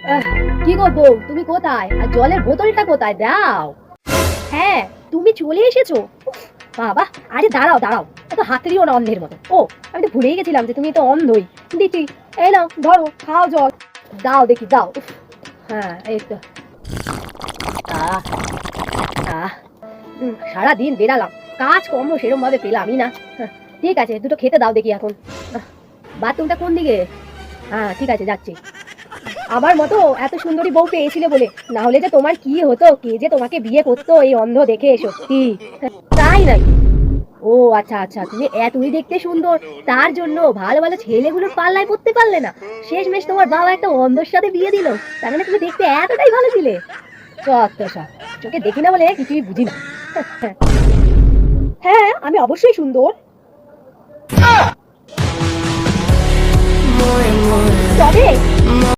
আহ, কি গো বউ, তুমি কোথায়? আর জলের বোতলটা কোথায়? দাও। হ্যাঁ, তুমি চলে এসেছো। উফ, বাবা! আরে দাঁড়াও দাঁড়াও, এত হাতড়িও না অন্ধের মতো। ও, আমি তো ভুলেই গেছিলাম যে তুমি তো অন্ধই। দিচ্ছি, এই নাও ধরো, খাও জল। দাও দেখি, দাও। উফ, হ্যাঁ এই তো। আহ আহ সারাদিন বেরালাম, কাজ কর্ম সেরকম ভাবে পেলামই না। হ্যাঁ, ঠিক আছে, দুটো খেতে দাও দেখি এখন। আহ, বাথরুমটা কোন দিকে? হ্যাঁ ঠিক আছে, যাচ্ছি। আমার মতো এত সুন্দরী বউ পেয়েছিলে বলে, না হলে যে তোমার কি হতো, কে যে তোমাকে বিয়ে করতো এই অন্ধ দেখে, সত্যি। তাই নাকি? ও আচ্ছা আচ্ছা, তুমি এতই দেখতে সুন্দর, তার জন্য ভালো ভালো ছেলেগুলোর পাল্লায় পড়তে পারলে না। শেষমেশ তোমার বাবা একটা অন্ধর সাথে বিয়ে দিল। তার মানে তুমি দেখতে এতটাই ভালো ছিলে? সত্য সব, চোখে দেখি না বলে কিছুই বুঝি না। হ্যাঁ, আমি অবশ্যই সুন্দর। তবে